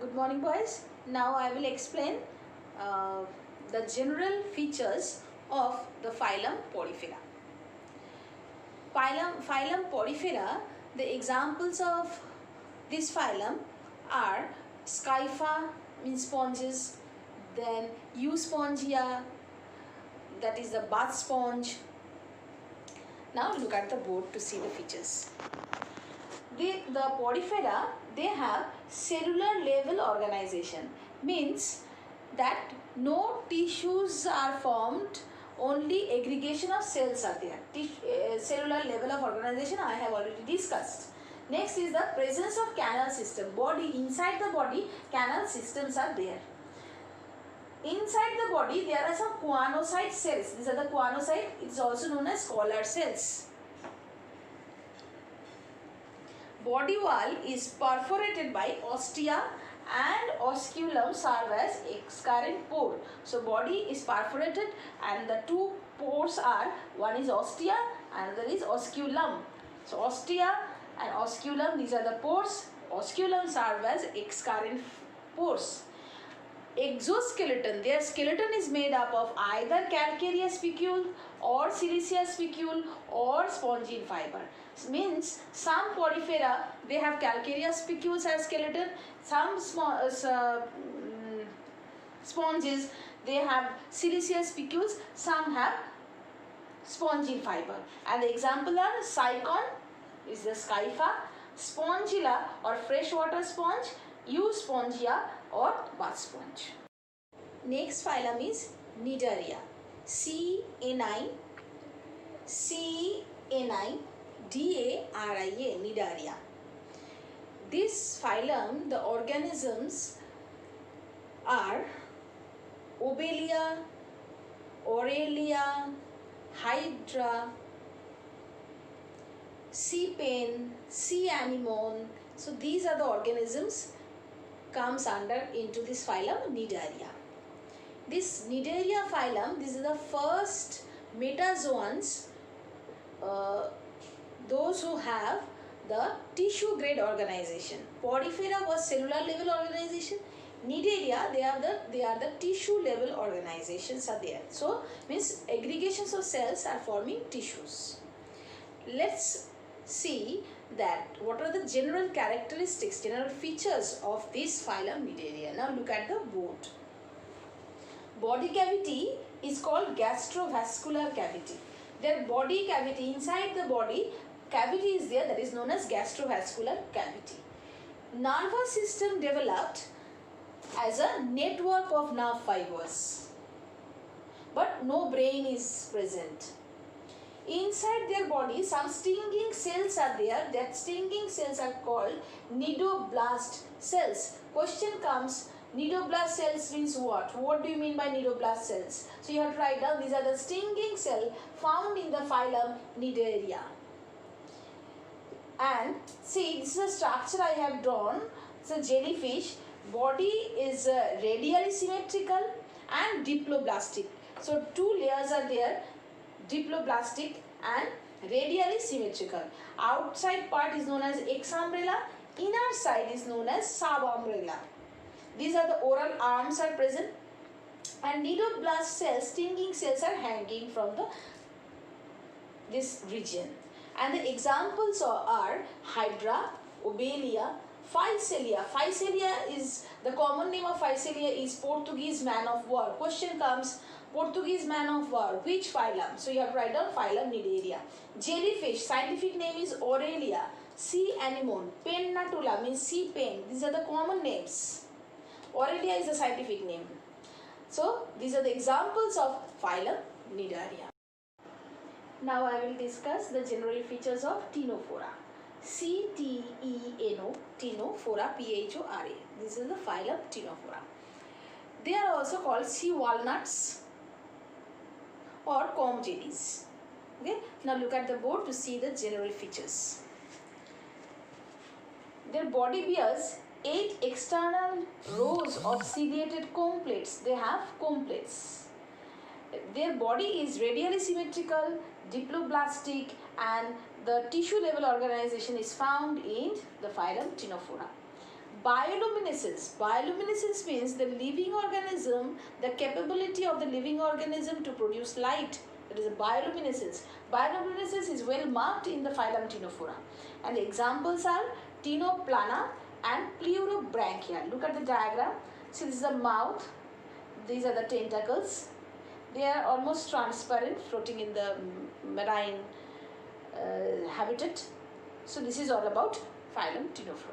Good morning, boys. Now I will explain uh, the general features of the phylum Porifera. Phylum Porifera, the examples of this phylum are Scypha, means sponges, then Euspongia, that is the bath sponge. Now look at the board to see the features. The Porifera, they have cellular level organization, means that no tissues are formed, only aggregation of cells are there. Cellular level of organization I have already discussed. Next is the presence of canal system. Inside the body, canal systems are there. Inside the body, there are some choanocyte cells. These are the choanocyte. It is also known as collar cells. Body wall is perforated by ostia and osculum serve as excurrent pore. So body is perforated and the two pores are, one is ostia and another is osculum. So ostia and osculum, these are the pores. Osculum serve as excurrent pores. Exoskeleton, their skeleton is made up of either calcareous spicule or siliceous spicule or spongine fiber. Means some Porifera, they have calcareous spicules as skeleton, some sponges, they have siliceous spicules, some have spongine fiber. And the example are Sycon is the Scypha, Spongilla or freshwater sponge, Euspongia or bath sponge. Next phylum is Cnidaria. C-A-9-D-A-R-I-A, Cnidaria. This phylum, the organisms are Obelia, Aurelia, Hydra, sea pain, sea anemone. So these are the organisms comes under into this phylum Cnidaria. This Cnidaria phylum, this is the first metazoans, those who have the tissue grade organization. Porifera was cellular level organization. Cnidaria, they are the tissue level organizations are there. So means aggregations of cells are forming tissues. Let's see that what are the general characteristics, general features of this phylum Cnidaria. Now look at the board. Body cavity is called gastrovascular cavity. Their body cavity, inside the body, cavity is there, that is known as gastrovascular cavity. Nervous system developed as a network of nerve fibers, but no brain is present. Inside their body, some stinging cells are there. That stinging cells are called cnidoblast cells. Question comes, cnidoblast cells means what? What do you mean by cnidoblast cells? So you have to write down, these are the stinging cells found in the phylum Cnidaria. And see, this is a structure I have drawn. It's a jellyfish. Body is radially symmetrical and diploblastic. So two layers are there, diploblastic and radially symmetrical. Outside part is known as exumbrella, inner side is known as subumbrella. These are the oral arms are present, and cnidoblast cells, stinging cells are hanging from this region. And the examples are Hydra, Obelia, Physalia. Physalia is, the common name of Physalia is Portuguese man of war. Question comes, Portuguese man of war, which phylum? So you have to write down phylum Cnidaria. Jellyfish, scientific name is Aurelia. Sea anemone, Pennatula means sea pain. These are the common names. Aurelia is the scientific name. So these are the examples of phylum Cnidaria. Now I will discuss the general features of Ctenophora. C-T-E-N-O, Ctenophora, P-H-O-R-A. This is the phylum Ctenophora. They are also called sea walnuts or comb jellies. Okay. Now look at the board to see the general features. Their body bears 8 external rows of ciliated comb plates. They have comb plates. Their body is radially symmetrical, diploblastic, and the tissue level organization is found in the phylum Ctenophora. Bioluminescence. Bioluminescence means the living organism, the capability of the living organism to produce light. That is a bioluminescence. Bioluminescence is well marked in the phylum Ctenophora. And the examples are Ctenoplana and Pleurobranchia. Look at the diagram. See, this is the mouth. These are the tentacles. They are almost transparent, floating in the marine habitat. So this is all about phylum Ctenophora.